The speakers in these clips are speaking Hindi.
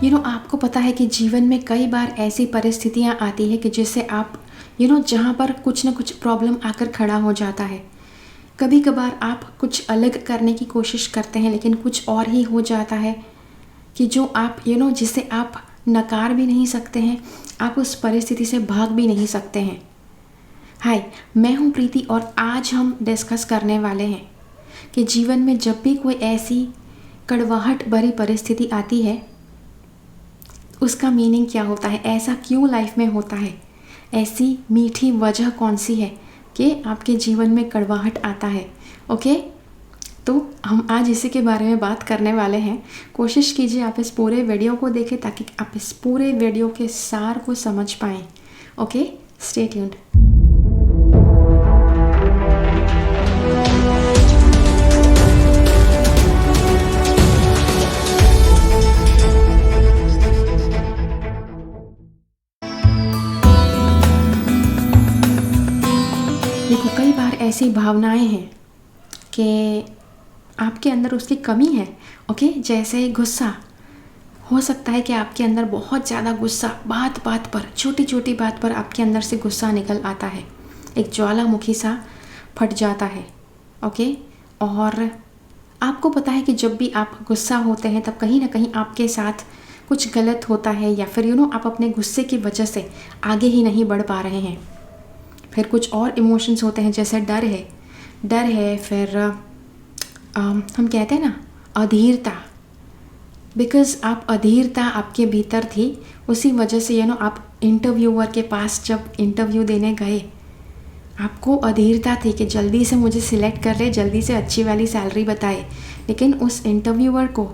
आपको पता है कि जीवन में कई बार ऐसी परिस्थितियाँ आती है कि जिससे आप जहाँ पर कुछ ना कुछ प्रॉब्लम आकर खड़ा हो जाता है। कभी कभार आप कुछ अलग करने की कोशिश करते हैं लेकिन कुछ और ही हो जाता है कि जो आप जिसे आप नकार भी नहीं सकते हैं, आप उस परिस्थिति से भाग भी नहीं सकते हैं। हाय, मैं हूँ प्रीति और आज हम डिस्कस करने वाले हैं कि जीवन में जब भी कोई ऐसी कड़वाहट भरी परिस्थिति आती है, उसका मीनिंग क्या होता है, ऐसा क्यों लाइफ में होता है, ऐसी मीठी वजह कौन सी है कि आपके जीवन में कड़वाहट आता है। ओके, तो हम आज इसी के बारे में बात करने वाले हैं। कोशिश कीजिए आप इस पूरे वीडियो को देखें ताकि आप इस पूरे वीडियो के सार को समझ पाएँ। Okay, stay tuned. देखो, कई बार ऐसी भावनाएं हैं कि आपके अंदर उसकी कमी है। ओके, जैसे गुस्सा हो सकता है कि आपके अंदर बहुत ज़्यादा गुस्सा, बात बात पर, छोटी छोटी बात पर आपके अंदर से गुस्सा निकल आता है, एक ज्वालामुखी सा फट जाता है। ओके, और आपको पता है कि जब भी आप गुस्सा होते हैं तब कहीं ना कहीं आपके साथ कुछ गलत होता है, या फिर आप अपने गुस्से की वजह से आगे ही नहीं बढ़ पा रहे हैं। फिर कुछ और इमोशंस होते हैं, जैसे डर है, फिर हम कहते हैं ना अधीरता। बिकॉज़ आप अधीरता आपके भीतर थी, उसी वजह से आप इंटरव्यूअर के पास जब इंटरव्यू देने गए, आपको अधीरता थी कि जल्दी से मुझे सिलेक्ट कर ले, जल्दी से अच्छी वाली सैलरी बताए। लेकिन उस इंटरव्यूअर को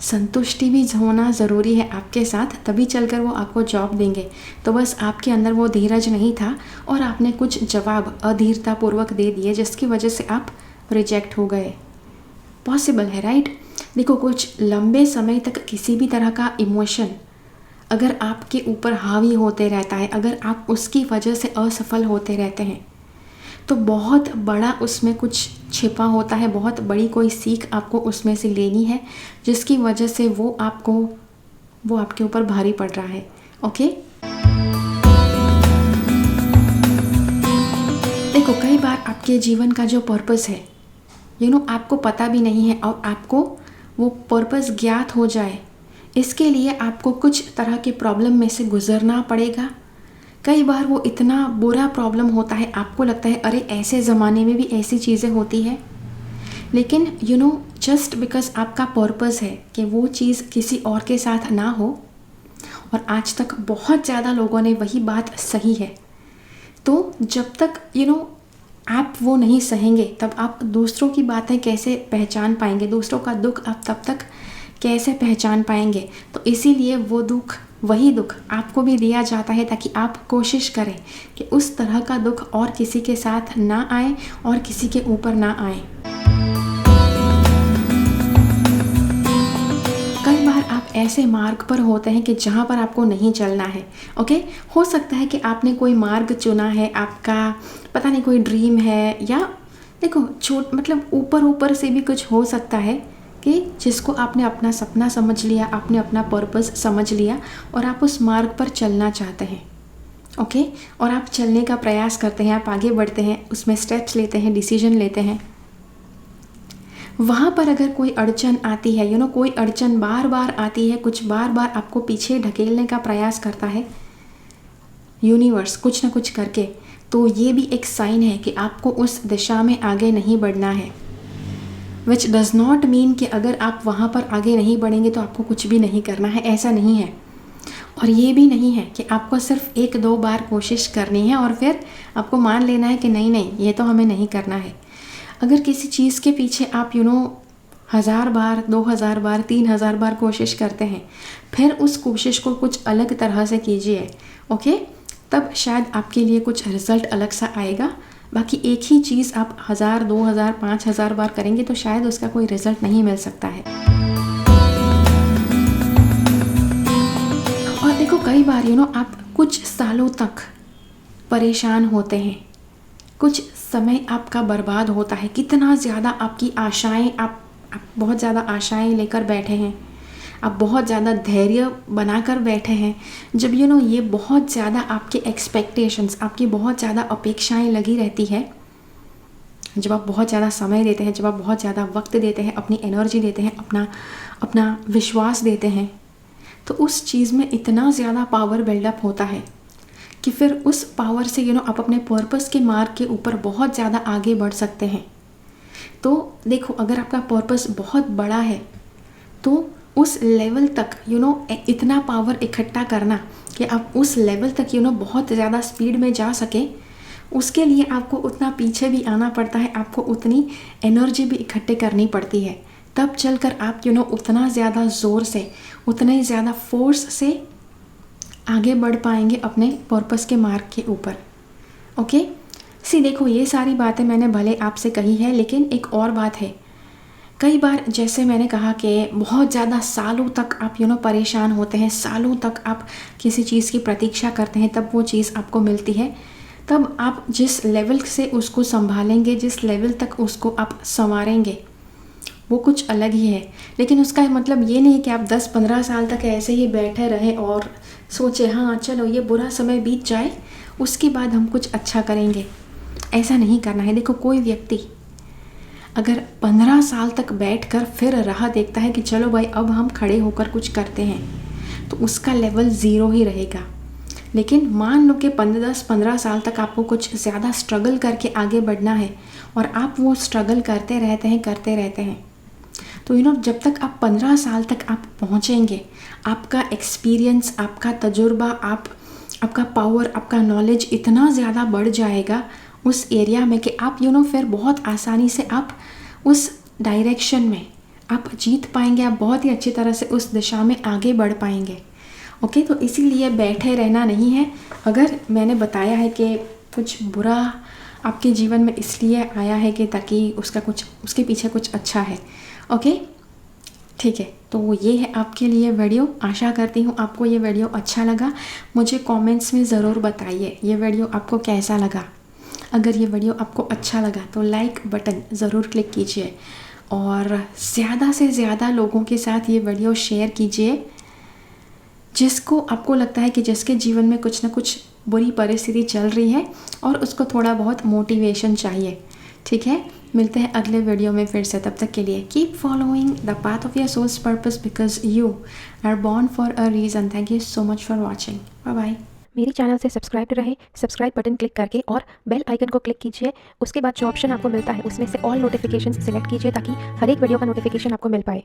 संतुष्टि भी होना ज़रूरी है आपके साथ, तभी चलकर वो आपको जॉब देंगे। तो बस आपके अंदर वो धीरज नहीं था और आपने कुछ जवाब अधीरतापूर्वक दे दिए, जिसकी वजह से आप रिजेक्ट हो गए। पॉसिबल है, राइट? देखो, कुछ लंबे समय तक किसी भी तरह का इमोशन अगर आपके ऊपर हावी होते रहता है, अगर आप उसकी वजह से असफल होते रहते हैं, तो बहुत बड़ा उसमें कुछ छिपा होता है, बहुत बड़ी कोई सीख आपको उसमें से लेनी है, जिसकी वजह से वो आपके ऊपर भारी पड़ रहा है। ओके, देखो, कई बार आपके जीवन का जो पर्पस है आपको पता भी नहीं है, और आपको वो पर्पस ज्ञात हो जाए, इसके लिए आपको कुछ तरह के प्रॉब्लम में से गुजरना पड़ेगा। कई बार वो इतना बुरा प्रॉब्लम होता है, आपको लगता है अरे ऐसे ज़माने में भी ऐसी चीज़ें होती है। लेकिन जस्ट बिकॉज आपका पर्पस है कि वो चीज़ किसी और के साथ ना हो, और आज तक बहुत ज़्यादा लोगों ने वही बात सही है, तो जब तक आप वो नहीं सहेंगे तब आप दूसरों की बातें कैसे पहचान पाएंगे, दूसरों का दुख आप तब तक कैसे पहचान पाएंगे। तो इसीलिए वही दुख आपको भी दिया जाता है, ताकि आप कोशिश करें कि उस तरह का दुख और किसी के साथ ना आए और किसी के ऊपर ना आए। कई बार आप ऐसे मार्ग पर होते हैं कि जहाँ पर आपको नहीं चलना है। ओके, हो सकता है कि आपने कोई मार्ग चुना है, आपका पता नहीं कोई ड्रीम है, या देखो मतलब ऊपर से भी कुछ हो सकता है कि जिसको आपने अपना सपना समझ लिया, आपने अपना पर्पस समझ लिया और आप उस मार्ग पर चलना चाहते हैं। ओके, और आप चलने का प्रयास करते हैं, आप आगे बढ़ते हैं, उसमें स्टेप्स लेते हैं, डिसीजन लेते हैं। वहाँ पर अगर कोई अड़चन आती है, कोई अड़चन बार बार आती है, कुछ बार बार आपको पीछे ढकेलने का प्रयास करता है यूनिवर्स कुछ ना कुछ करके, तो ये भी एक साइन है कि आपको उस दिशा में आगे नहीं बढ़ना है। विच डज़ नॉट मीन कि अगर आप वहाँ पर आगे नहीं बढ़ेंगे तो आपको कुछ भी नहीं करना है, ऐसा नहीं है। और ये भी नहीं है कि आपको सिर्फ 1-2 बार कोशिश करनी है और फिर आपको मान लेना है कि नहीं ये तो हमें नहीं करना है। अगर किसी चीज़ के पीछे आप 1000 बार, 2000 बार, 3000 बार कोशिश करते हैं, फिर उस कोशिश को कुछ अलग तरह से कीजिए। ओके, तब शायद आपके लिए कुछ रिज़ल्ट अलग सा आएगा। बाकी एक ही चीज़ आप 1000, 2000, 5000 बार करेंगे तो शायद उसका कोई रिज़ल्ट नहीं मिल सकता है। और देखो, कई बार आप कुछ सालों तक परेशान होते हैं, कुछ समय आपका बर्बाद होता है, कितना ज़्यादा आपकी आशाएं, आप बहुत ज़्यादा आशाएं लेकर बैठे हैं, आप बहुत ज़्यादा धैर्य बनाकर बैठे हैं, जब ये बहुत ज़्यादा आपके एक्सपेक्टेशंस, आपकी बहुत ज़्यादा अपेक्षाएं लगी रहती है, जब आप बहुत ज़्यादा समय देते हैं, जब आप बहुत ज़्यादा वक्त देते हैं, अपनी एनर्जी देते हैं, अपना विश्वास देते हैं, तो उस चीज़ में इतना ज़्यादा पावर बिल्डअप होता है कि फिर उस पावर से आप अपने पर्पस के मार्ग के ऊपर बहुत ज़्यादा आगे बढ़ सकते हैं। तो देखो, अगर आपका पर्पस बहुत बड़ा है तो उस लेवल तक इतना पावर इकट्ठा करना कि आप उस लेवल तक बहुत ज़्यादा स्पीड में जा सके, उसके लिए आपको उतना पीछे भी आना पड़ता है, आपको उतनी एनर्जी भी इकट्ठे करनी पड़ती है। तब चलकर आप उतना ज़्यादा ज़ोर से, उतने ज़्यादा फोर्स से आगे बढ़ पाएंगे अपने पर्पस के मार्ग के ऊपर। ओके, देखो, ये सारी बातें मैंने भले आपसे कही है, लेकिन एक और बात है। कई बार जैसे मैंने कहा कि बहुत ज़्यादा सालों तक आप परेशान होते हैं, सालों तक आप किसी चीज़ की प्रतीक्षा करते हैं, तब वो चीज़ आपको मिलती है। तब आप जिस लेवल से उसको संभालेंगे, जिस लेवल तक उसको आप संवारेंगे, वो कुछ अलग ही है। लेकिन उसका मतलब ये नहीं कि आप 10-15 साल तक ऐसे ही बैठे रहें और सोचे हाँ चलो ये बुरा समय बीत जाए, उसके बाद हम कुछ अच्छा करेंगे। ऐसा नहीं करना है। देखो, कोई व्यक्ति अगर 15 साल तक बैठकर फिर राह देखता है कि चलो भाई अब हम खड़े होकर कुछ करते हैं, तो उसका लेवल 0 ही रहेगा। लेकिन मान लो कि 10-15 साल तक आपको कुछ ज़्यादा स्ट्रगल करके आगे बढ़ना है और आप वो स्ट्रगल करते रहते हैं, तो जब तक आप 15 साल तक आप पहुँचेंगे, आपका एक्सपीरियंस, आपका तजुर्बा, आपका पावर, आपका नॉलेज इतना ज़्यादा बढ़ जाएगा उस एरिया में कि आप फिर बहुत आसानी से आप उस डायरेक्शन में आप जीत पाएंगे, आप बहुत ही अच्छी तरह से उस दिशा में आगे बढ़ पाएंगे। ओके, तो इसीलिए बैठे रहना नहीं है। अगर मैंने बताया है कि कुछ बुरा आपके जीवन में इसलिए आया है कि ताकि उसके पीछे कुछ अच्छा है। ओके, ठीक है, तो ये है आपके लिए वीडियो। आशा करती हूँ आपको ये वीडियो अच्छा लगा। मुझे कमेंट्स में ज़रूर बताइए ये वीडियो आपको कैसा लगा। अगर ये वीडियो आपको अच्छा लगा तो लाइक बटन ज़रूर क्लिक कीजिए और ज़्यादा से ज़्यादा लोगों के साथ ये वीडियो शेयर कीजिए, जिसको आपको लगता है कि जिसके जीवन में कुछ ना कुछ बुरी परिस्थिति चल रही है और उसको थोड़ा बहुत मोटिवेशन चाहिए। ठीक है, मिलते हैं अगले वीडियो में फिर से। तब तक के लिए keep following the path of your soul's purpose because you are born for a reason. Thank you so much for watching. Bye bye. मेरे चैनल से सब्सक्राइब रहे, सब्सक्राइब बटन क्लिक करके और बेल आइकन को क्लिक कीजिए। उसके बाद जो ऑप्शन आपको मिलता है उसमें से ऑल नोटिफिकेशंस सिलेक्ट कीजिए ताकि हर एक वीडियो का नोटिफिकेशन आपको मिल पाए।